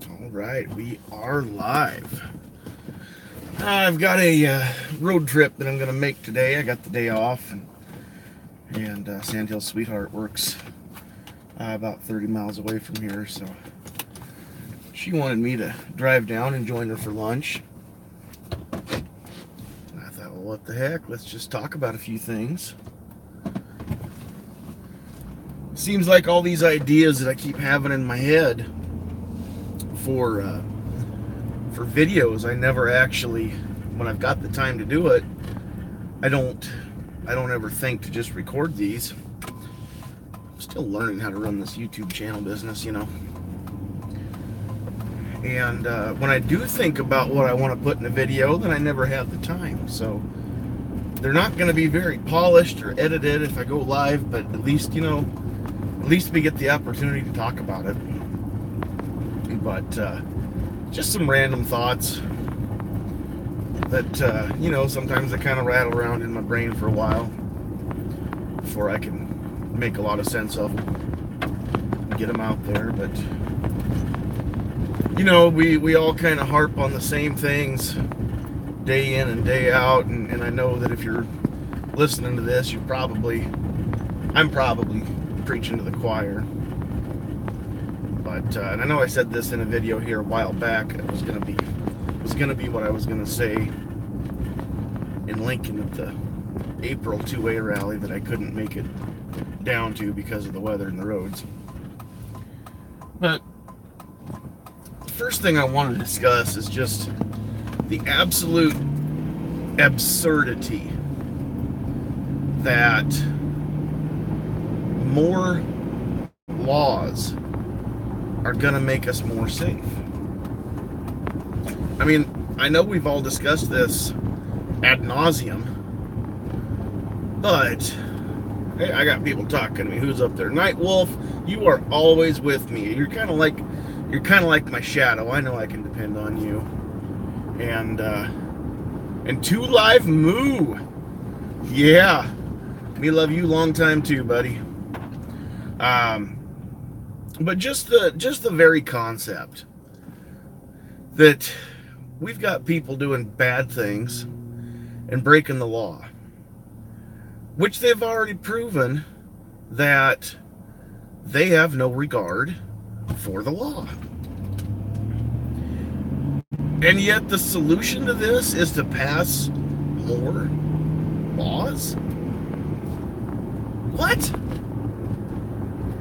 All right, we are live. I've got a road trip that I'm going to make today. I got the day off, and Sandhills Sweetheart works about 30 miles away from here, so she wanted me to drive down and join her for lunch. And I thought, well, what the heck? Let's just talk about a few things. Seems like all these ideas that I keep having in my head for videos, I never actually, when I've got the time to do it, I don't ever think to just record these. I'm still learning how to run this YouTube channel business, you know. And when I do think about what I want to put in a video, then I never have the time. So they're not going to be very polished or edited if I go live, but at least, you know, at least we get the opportunity to talk about it. But just some random thoughts that, you know, sometimes they kind of rattle around in my brain for a while before I can make a lot of sense of them, get them out there. But, you know, we all kind of harp on the same things day in and day out, and I know that if you're listening to this, I'm probably preaching to the choir. But and I know I said this in a video here a while back. It was gonna be what I was gonna say in Lincoln at the April 2A rally that I couldn't make it down to because of the weather and the roads. But the first thing I want to discuss is just the absolute absurdity that more laws are gonna make us more safe. I mean, I know we've all discussed this ad nauseum, but hey, I got people talking to me. Who's up there? Night Wolf, you are always with me. You're kind of like my shadow. I know I can depend on you. And 2 Live Moo, yeah, me love you long time too, buddy. But just the very concept that we've got people doing bad things and breaking the law, which they've already proven that they have no regard for the law. And yet the solution to this is to pass more laws? What?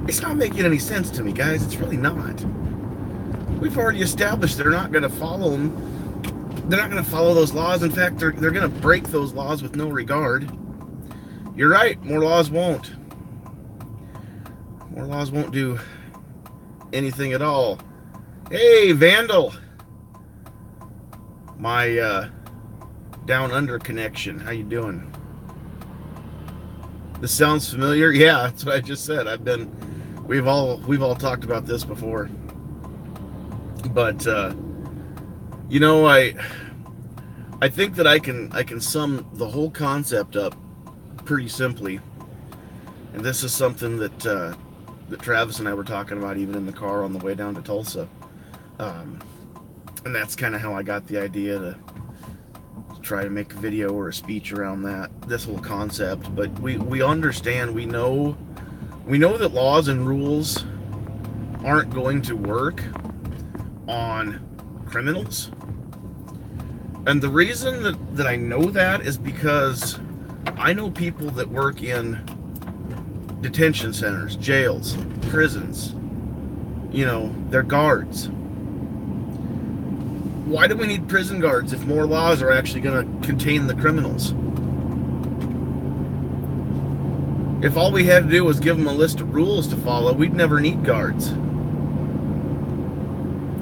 It's not making any sense to me, guys. It's really not. We've already established they're not going to follow them. They're not going to follow those laws. In fact, they're going to break those laws with no regard. You're right. More laws won't. More laws won't do anything at all. Hey, Vandal. My down under connection. How you doing? This sounds familiar. Yeah, that's what I just said. We've all talked about this before. But you know, I think that I can sum the whole concept up pretty simply. And this is something that Travis and I were talking about even in the car on the way down to Tulsa. And that's kind of how I got the idea to try to make a video or a speech around this whole concept. But we understand, we know that laws and rules aren't going to work on criminals. And the reason that I know that is because I know people that work in detention centers, jails, prisons. You know, they're guards. Why do we need prison guards if more laws are actually going to contain the criminals? If all we had to do was give them a list of rules to follow, we'd never need guards.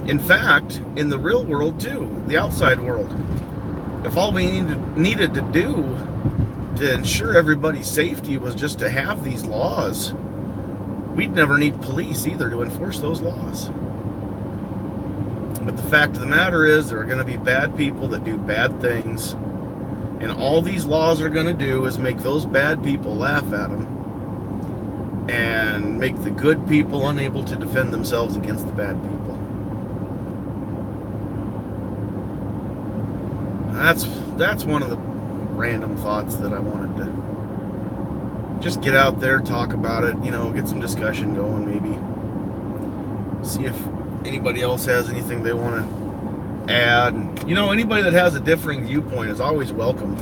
In fact, in the real world too, the outside world, if all we needed to do to ensure everybody's safety was just to have these laws, we'd never need police either to enforce those laws. But the fact of the matter is, there are going to be bad people that do bad things, and all these laws are going to do is make those bad people laugh at them and make the good people unable to defend themselves against the bad people. that's one of the random thoughts that I wanted to just get out there, talk about it, get some discussion going, maybe see if anybody else has anything they want to add. And, anybody that has a differing viewpoint is always welcome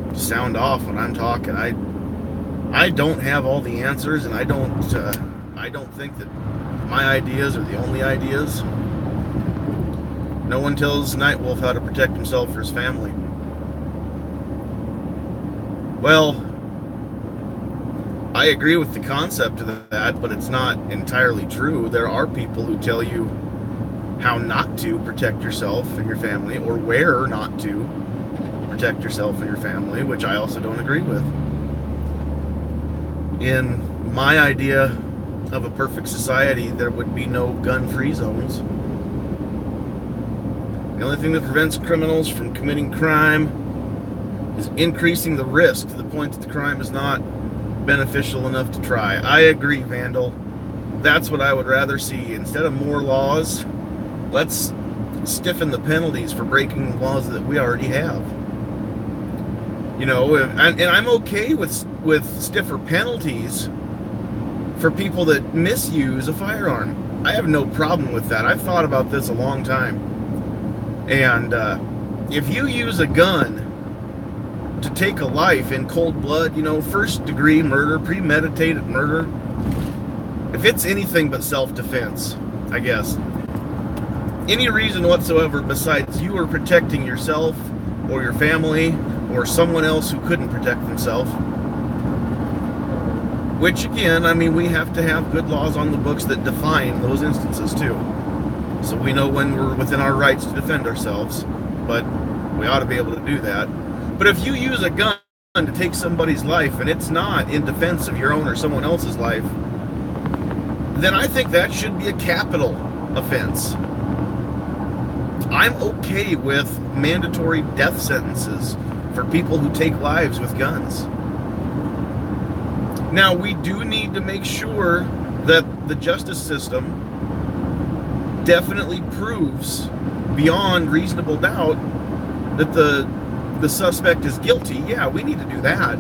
to sound off when I'm talking. I don't have all the answers, and I don't think that my ideas are the only ideas. No one tells Nightwolf how to protect himself or his family. Well, I agree with the concept of that, but it's not entirely true. There are people who tell you how not to protect yourself and your family, or where not to protect yourself and your family, which I also don't agree with. In my idea of a perfect society, there would be no gun-free zones. The only thing that prevents criminals from committing crime is increasing the risk to the point that the crime is not beneficial enough to try. I agree, Vandal. That's what I would rather see. Instead of more laws, let's stiffen the penalties for breaking the laws that we already have. And I'm okay with stiffer penalties for people that misuse a firearm. I have no problem with that. I've thought about this a long time. And if you use a gun to take a life in cold blood, first degree murder, premeditated murder, if it's anything but self-defense, I guess, any reason whatsoever besides you are protecting yourself or your family or someone else who couldn't protect themselves, which again, we have to have good laws on the books that define those instances too, so we know when we're within our rights to defend ourselves, but we ought to be able to do that. But if you use a gun to take somebody's life and it's not in defense of your own or someone else's life, then I think that should be a capital offense. I'm okay with mandatory death sentences for people who take lives with guns. Now, we do need to make sure that the justice system definitely proves beyond reasonable doubt that the suspect is guilty. Yeah, we need to do that.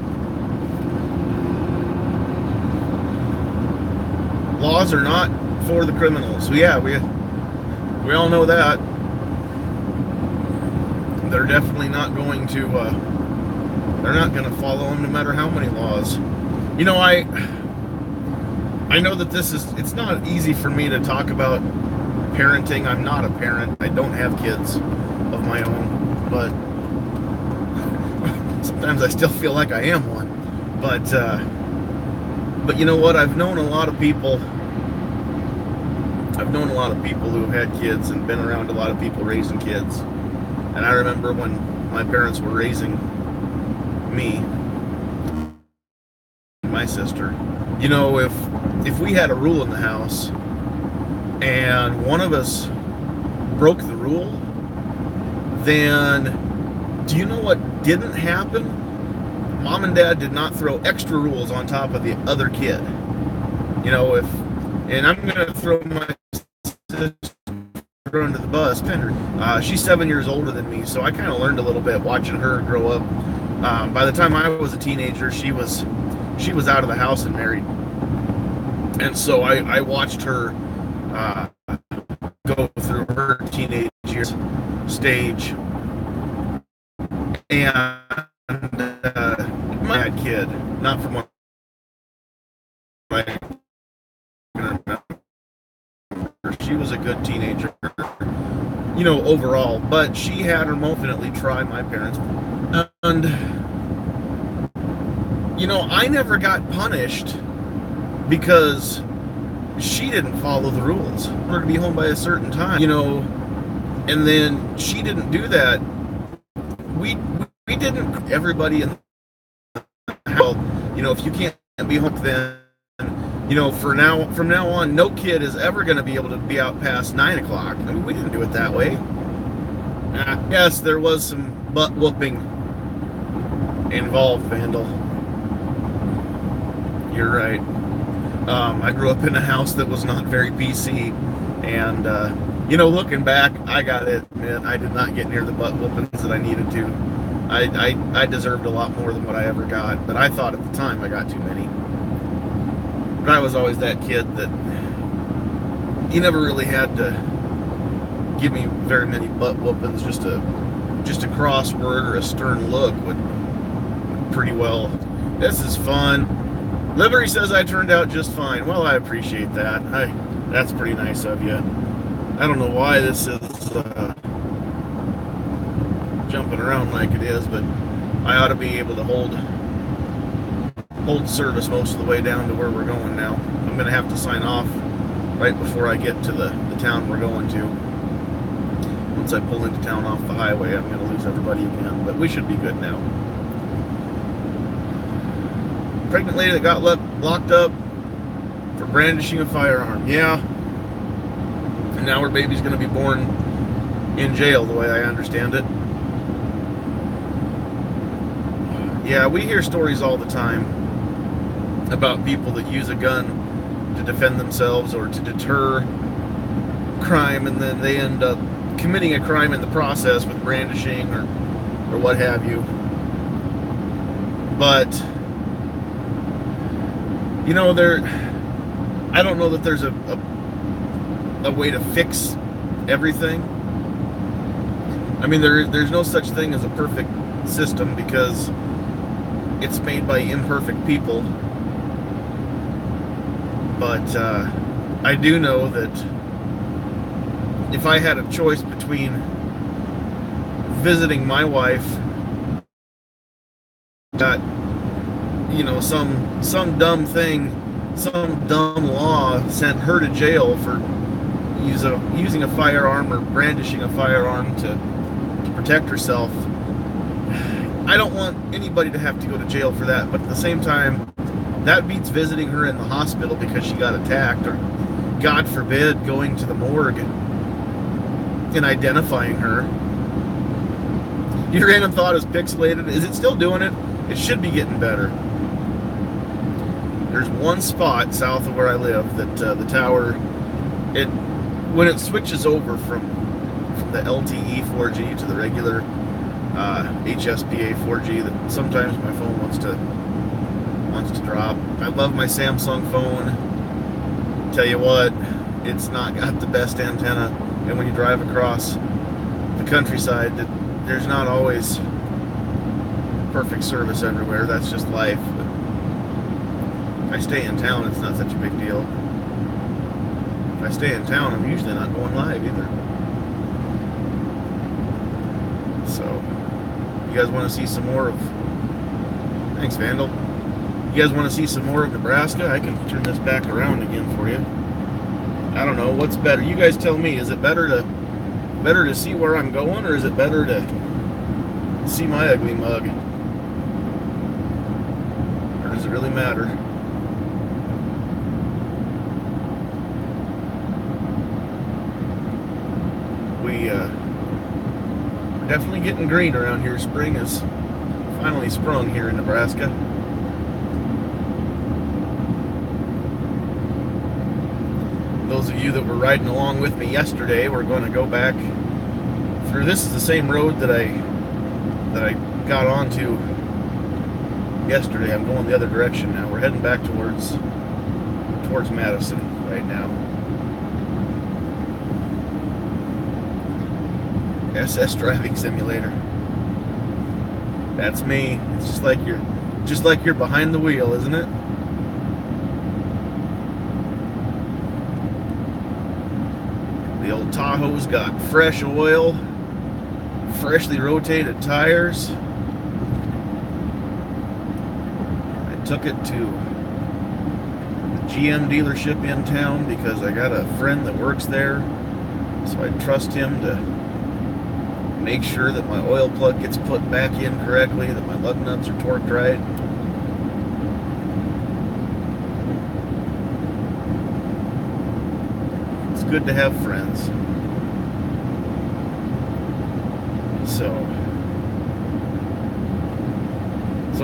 Laws are not for the criminals. So yeah, we all know that. They're definitely not going to they're not going to follow them no matter how many laws. I know that it's not easy for me to talk about parenting. I'm not a parent. I don't have kids of my own, but sometimes I still feel like I am one. But you know what? I've known a lot of people who have had kids and been around a lot of people raising kids. And I remember when my parents were raising me, my sister, if we had a rule in the house and one of us broke the rule, then do you know what didn't happen? Mom and Dad did not throw extra rules on top of the other kid. And I'm going to throw my sister under the bus. She's 7 years older than me, so I kind of learned a little bit watching her grow up. By the time I was a teenager, she was out of the house and married. And so I watched her go through her teenage years stage. And my kid, not from what I can remember. She was a good teenager, overall, but she had her moment definitely try my parents. And, I never got punished because she didn't follow the rules. We're to be home by a certain time, and then she didn't do that. We didn't, everybody in the house, if you can't be home, then, from now on, no kid is ever going to be able to be out past 9 o'clock. We didn't do it that way. Yes, there was some butt whooping involved, Vandal. You're right. I grew up in a house that was not very PC, and You know, looking back, I gotta admit, I did not get near the butt whoopings that I needed to. I deserved a lot more than what I ever got, but I thought at the time I got too many. But I was always that kid that you never really had to give me very many butt whoopings. Just a crossword or a stern look would pretty well. This is fun. Liberty says I turned out just fine. Well, I appreciate that. That's pretty nice of you. I don't know why this is jumping around like it is, but I ought to be able to hold service most of the way down to where we're going now. I'm going to have to sign off right before I get to the town we're going to. Once I pull into town off the highway, I'm going to lose everybody again, but we should be good now. Pregnant lady that got locked up for brandishing a firearm. Yeah. And now her baby's going to be born in jail, the way I understand it. Yeah, we hear stories all the time about people that use a gun to defend themselves or to deter crime, and then they end up committing a crime in the process with brandishing or what have you. But you know, I don't know that there's a way to fix everything. I mean, there's no such thing as a perfect system because it's made by imperfect people. But I do know that if I had a choice between visiting my wife, got, you know, some dumb thing, some dumb law sent her to jail for using a firearm or brandishing a firearm to protect herself. I don't want anybody to have to go to jail for that, but at the same time, that beats visiting her in the hospital because she got attacked, or God forbid, going to the morgue and identifying her. Your random thought is pixelated. Is it still doing it? It should be getting better. There's one spot south of where I live that the tower, when it switches over from the LTE 4G to the regular HSPA 4G, that sometimes my phone wants to drop. I love my Samsung phone. Tell you what, it's not got the best antenna, and when you drive across the countryside, there's not always perfect service everywhere. That's just life. But if I stay in town, it's not such a big deal. If I stay in town, I'm usually not going live either. So, you guys want to see some more of... Thanks, Vandal. You guys want to see some more of Nebraska? I can turn this back around again for you. I don't know, what's better? You guys tell me. Is it better to see where I'm going, or is it better to see my ugly mug? Or does it really matter? We're definitely getting green around here. Spring has finally sprung here in Nebraska. Those of you that were riding along with me yesterday, we're going to go back through. This is the same road that I got onto yesterday. I'm going the other direction now. We're heading back towards Madison right now. SS Driving Simulator. That's me. It's just like you're behind the wheel, isn't it? The old Tahoe's got fresh oil, freshly rotated tires. I took it to the GM dealership in town because I got a friend that works there, so I trust him to make sure that my oil plug gets put back in correctly, that my lug nuts are torqued right. It's good to have friends. So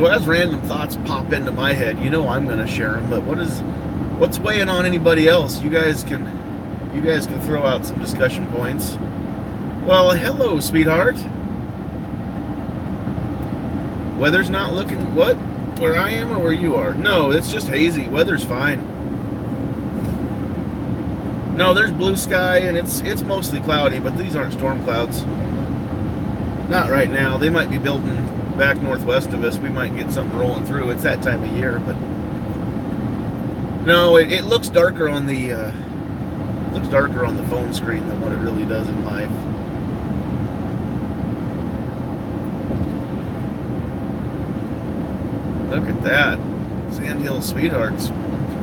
as random thoughts pop into my head, you know I'm going to share them, but what's weighing on anybody else? You guys can You guys can throw out some discussion points. Well, hello, sweetheart. Weather's not looking... What? Where I am or where you are? No, it's just hazy. Weather's fine. No, there's blue sky, and it's mostly cloudy, but these aren't storm clouds. Not right now. They might be building back northwest of us. We might get something rolling through. It's that time of year, but no, it looks darker on the phone screen than what it really does in life. Look at that. Sandhills sweethearts.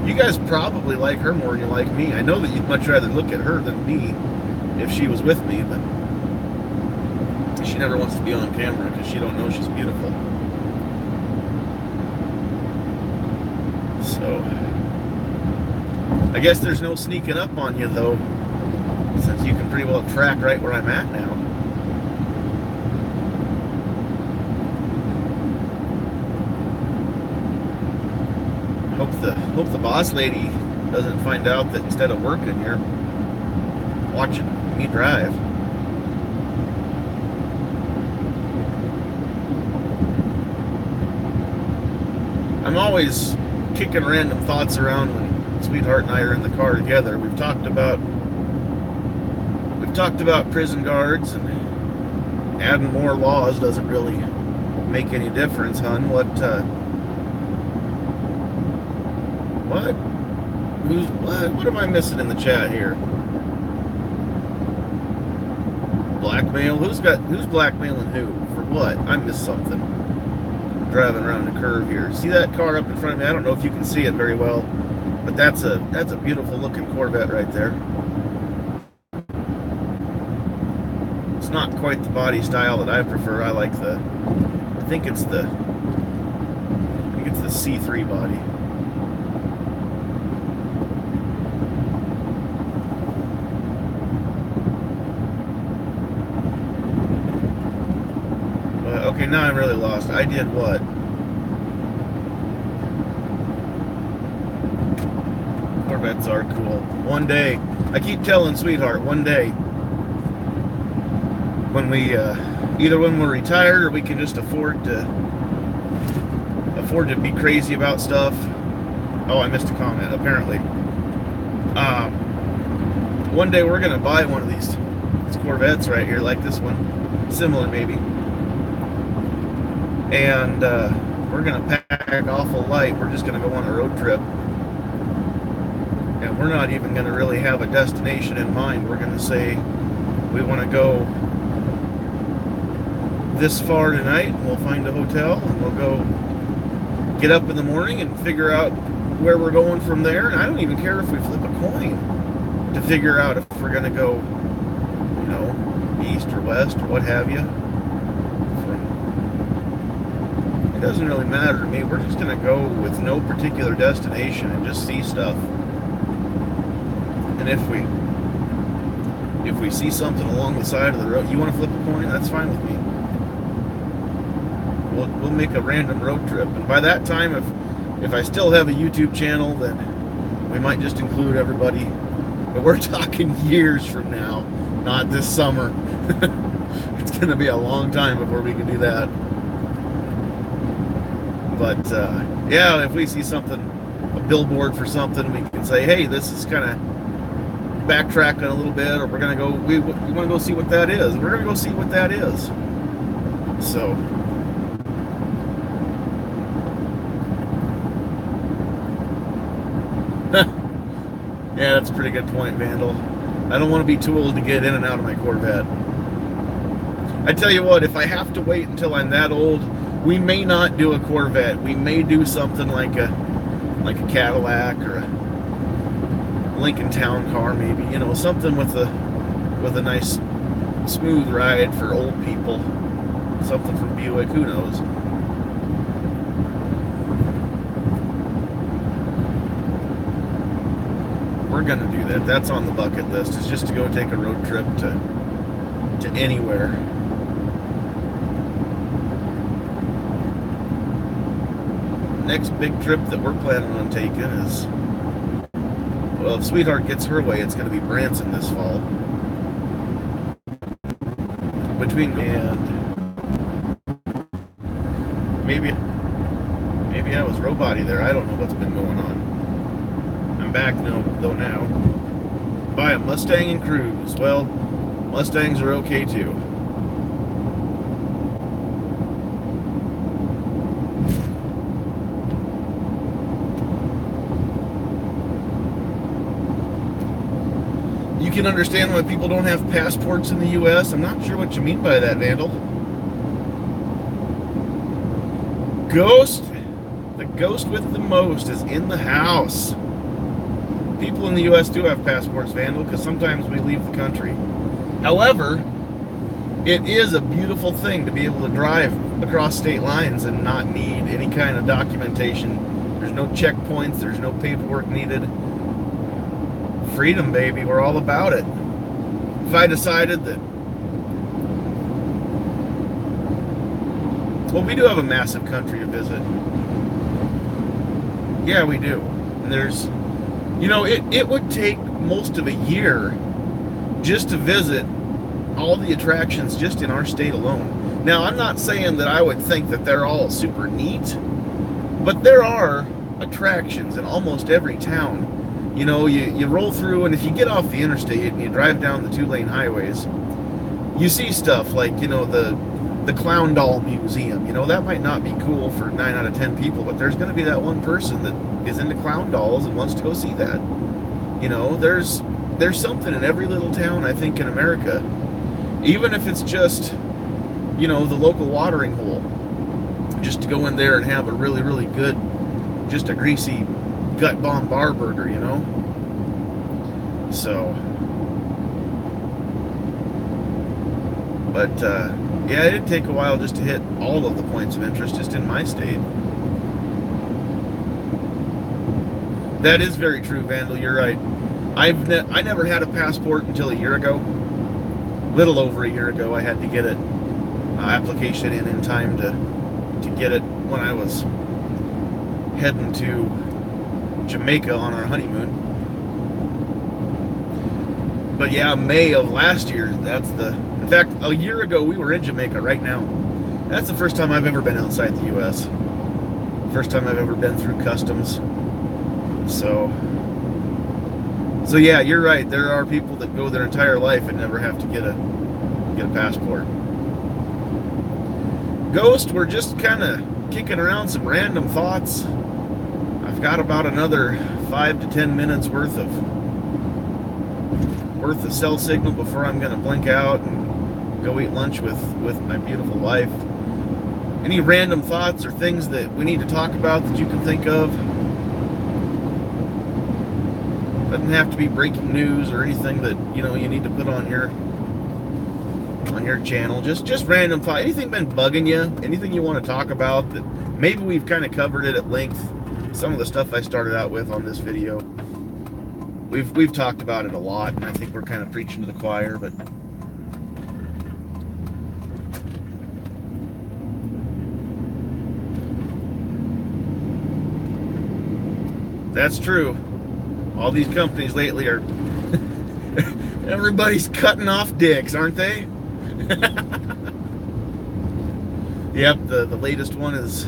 You guys probably like her more than you like me. I know that you'd much rather look at her than me if she was with me, but she never wants to be on camera because she don't know she's beautiful. So, I guess there's no sneaking up on you, though, since you can pretty well track right where I'm at now. Hope the boss lady doesn't find out that instead of working, you're watching me drive. I'm always kicking random thoughts around when Sweetheart and I are in the car together. We've talked about prison guards, and adding more laws doesn't really make any difference, hon. What am I missing in the chat here? Blackmail? Who's blackmailing who? For what? I missed something. Driving around a curve here. See that car up in front of me? I don't know if you can see it very well, but that's a beautiful looking Corvette right there. It's not quite the body style that I prefer. I like I think it's the C3 body. Okay, now I'm really lost. I did what? Corvettes are cool. One day, I keep telling Sweetheart, one day, when we, either when we're retired or we can just afford to be crazy about stuff. Oh, I missed a comment, apparently. One day we're gonna buy one of these Corvettes right here, like this one, similar maybe. And we're going to pack awful light. We're just going to go on a road trip. And we're not even going to really have a destination in mind. We're going to say we want to go this far tonight, and we'll find a hotel, and we'll go get up in the morning and figure out where we're going from there. And I don't even care if we flip a coin to figure out if we're going to go, you know, east or west or what have you. It doesn't really matter to me. We're just going to go with no particular destination and just see stuff. And if we see something along the side of the road, you want to flip a coin? That's fine with me. We'll make a random road trip. And by that time, if I still have a YouTube channel, then we might just include everybody. But we're talking years from now, not this summer. It's going to be a long time before we can do that. But, yeah, if we see something, a billboard for something, we can say, hey, this is kind of backtracking a little bit, or we're going to go, we want to go see what that is. We're going to go see what that is. So, yeah, that's a pretty good point, Vandal. I don't want to be too old to get in and out of my Corvette. I tell you what, if I have to wait until I'm that old, we may not do a Corvette. We may do something like a Cadillac or a Lincoln Town Car, maybe. You know, something with a nice smooth ride for old people. Something from Buick. Who knows? We're gonna do that. That's on the bucket list. It's just to go take a road trip to anywhere. Next big trip that we're planning on taking is, Well, if Sweetheart gets her way, it's going to be Branson this fall. Between and maybe I was robot-y there. I don't know what's been going on. I'm back though now. Buy a Mustang and cruise. Well, Mustangs are okay too. You can understand why people don't have passports in the U.S. I'm not sure what you mean by that, Vandal. Ghost, the ghost with the most is in the house. People in the U.S. do have passports, Vandal, because sometimes we leave the country. However, it is a beautiful thing to be able to drive across state lines and not need any kind of documentation. There's no checkpoints, there's no paperwork needed. Freedom, baby, we're all about it. If I decided that, well, we do have a massive country to visit. Yeah, we do. And there's, you know, it would take most of a year just to visit all the attractions just in our state alone. Now, I'm not saying that I would think that they're all super neat, but there are attractions in almost every town. You know, you roll through, and if you get off the interstate and you drive down the 2-lane highways, you see stuff like, you know, the Clown Doll Museum. You know, that might not be cool for 9 out of 10 people, but there's going to be that one person that is into clown dolls and wants to go see that. You know, there's something in every little town, I think, in America. Even if it's just, you know, the local watering hole. Just to go in there and have a really, really good, just a greasy gut bomb bar burger, you know? So, but yeah, it did take a while just to hit all of the points of interest just in my state. That is very true, Vandal, you're right. I never had a passport until a year ago. Little over a year ago. I had to get it application in time to get it when I was heading to Jamaica on our honeymoon. But yeah, May of last year, in fact, a year ago we were in Jamaica right now. That's the first time I've ever been outside the U.S. First time I've ever been through customs. So yeah, you're right. There are people that go their entire life and never have to get a passport. Ghost, we're just kind of kicking around some random thoughts. I've got about another 5 to 10 minutes worth of cell signal before I'm going to blink out and go eat lunch with my beautiful wife. Any random thoughts or things that we need to talk about that you can think of? Doesn't have to be breaking news or anything that, you know, you need to put on your channel. Just random thought. Anything been bugging you? Anything you want to talk about that maybe we've kind of covered it at length? Some of the stuff I started out with on this video, we've talked about it a lot, and I think we're kind of preaching to the choir, but that's true. All these companies lately are everybody's cutting off dicks, aren't they? Yep, the latest one is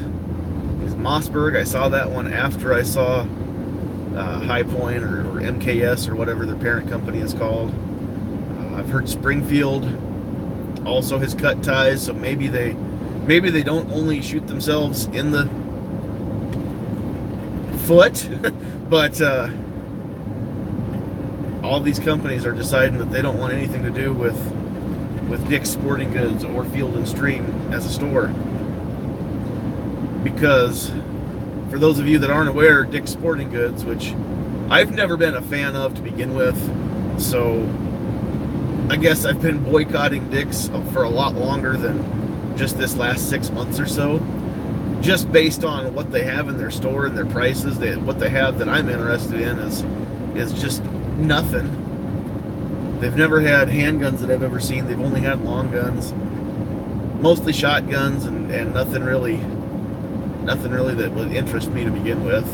Mossberg. I saw that one after I saw High Point or MKS or whatever their parent company is called. I've heard Springfield also has cut ties, so maybe they don't only shoot themselves in the foot, but all these companies are deciding that they don't want anything to do with Dick's Sporting Goods or Field and Stream as a store. Because for those of you that aren't aware, Dick's Sporting Goods, which I've never been a fan of to begin with, so I guess I've been boycotting Dick's for a lot longer than just this last 6 months or so, just based on what they have in their store and their prices. What they have that I'm interested in is just nothing. They've never had handguns that I've ever seen. They've only had long guns, mostly shotguns, and nothing really that would interest me to begin with.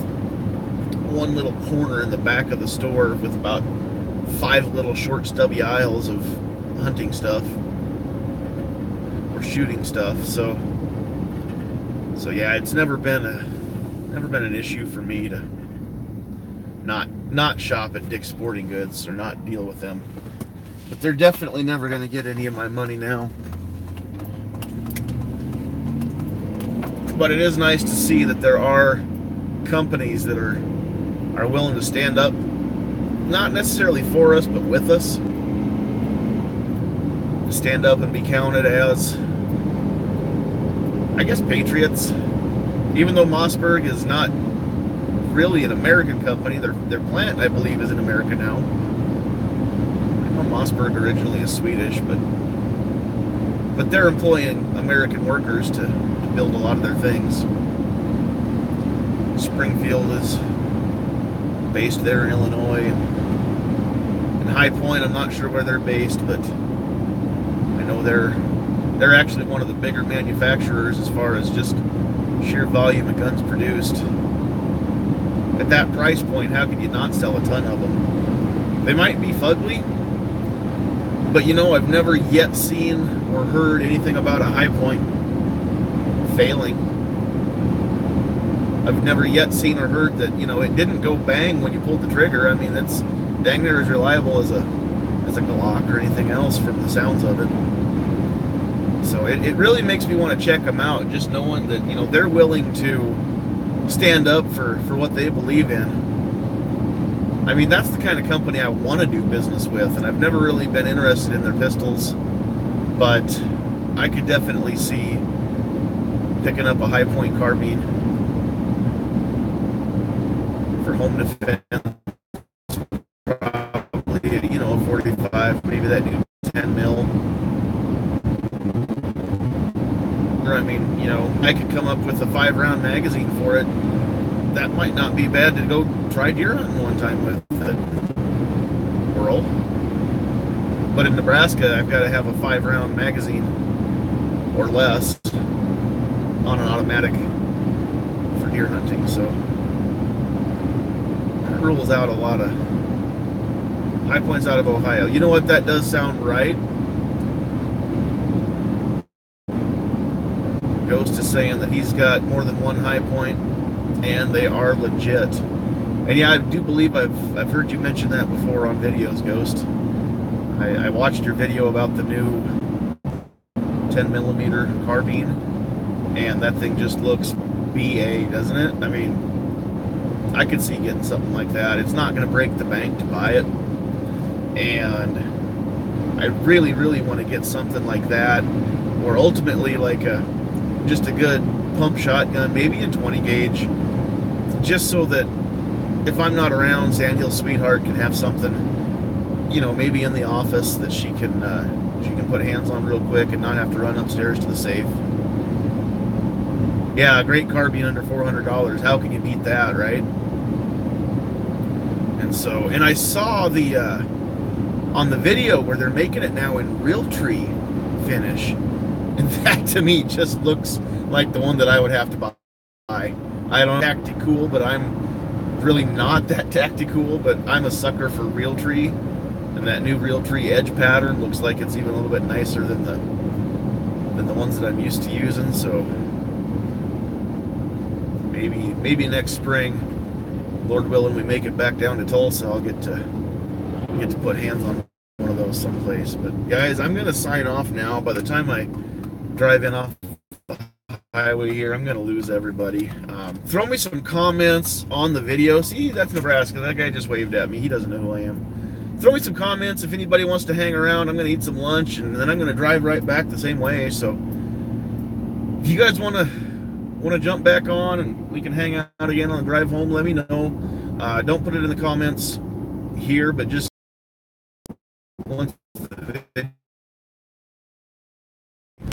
one little corner in the back of the store with about 5 little short stubby aisles of hunting stuff or shooting stuff. So yeah, it's never been an issue for me to not shop at Dick's Sporting Goods or not deal with them. But they're definitely never going to get any of my money now. But it is nice to see that there are companies that are willing to stand up, not necessarily for us, but with us. Stand up and be counted as, I guess, patriots. Even though Mossberg is not really an American company, their plant, I believe, is in America now. I know Mossberg originally is Swedish, but they're employing American workers to build a lot of their things. Springfield is based there in Illinois, and High Point, I'm not sure where they're based, but I know they're actually one of the bigger manufacturers as far as just sheer volume of guns produced. At that price point, how could you not sell a ton of them? They might be fugly, but you know, I've never yet seen or heard anything about a High Point failing. I've never yet seen or heard that, you know, it didn't go bang when you pulled the trigger. I mean, that's dang near as reliable as a Glock or anything else from the sounds of it. So it really makes me want to check them out, just knowing that, you know, they're willing to stand up for what they believe in. I mean, that's the kind of company I want to do business with, and I've never really been interested in their pistols, but I could definitely see picking up a High Point carbine for home defense, probably, you know, a 45, maybe that new 10 mil. I mean, you know, I could come up with a 5-round magazine for it. That might not be bad to go try deer hunting one time with it. Whirl. But in Nebraska, I've got to have a 5-round magazine or less on an automatic for deer hunting. So that rules out a lot of High Points out of Ohio. You know what? That does sound right. Ghost is saying that he's got more than one High Point, and they are legit. And yeah, I do believe I've heard you mention that before on videos, Ghost. I watched your video about the new 10mm carbine, and that thing just looks BA, doesn't it? I mean, I could see getting something like that. It's not going to break the bank to buy it, and I really, really want to get something like that, or ultimately like just a good pump shotgun, maybe a 20 gauge, just so that if I'm not around, Sandhills Sweetheart can have something, you know, maybe in the office that she can put hands on real quick and not have to run upstairs to the safe. Yeah, a great carbine under $400. How can you beat that, right? And I saw the on the video where they're making it now in Realtree finish. And that to me just looks like the one that I would have to buy. I don't tactical, but I'm really not that tactical, but I'm a sucker for Realtree. And that new Realtree edge pattern looks like it's even a little bit nicer than the ones that I'm used to using. So maybe next spring, Lord willing, we make it back down to Tulsa, I'll get to put hands on one of those someplace. But guys, I'm gonna sign off now. By the time I drive in off the highway here, I'm gonna lose everybody. Throw me some comments on the video. See, that's Nebraska. That guy just waved at me. He doesn't know who I am. Throw me some comments if anybody wants to hang around. I'm gonna eat some lunch, and then I'm gonna drive right back the same way. So if you guys want to jump back on and we can hang out again on the drive home, let me know. Don't put it in the comments here, but just once the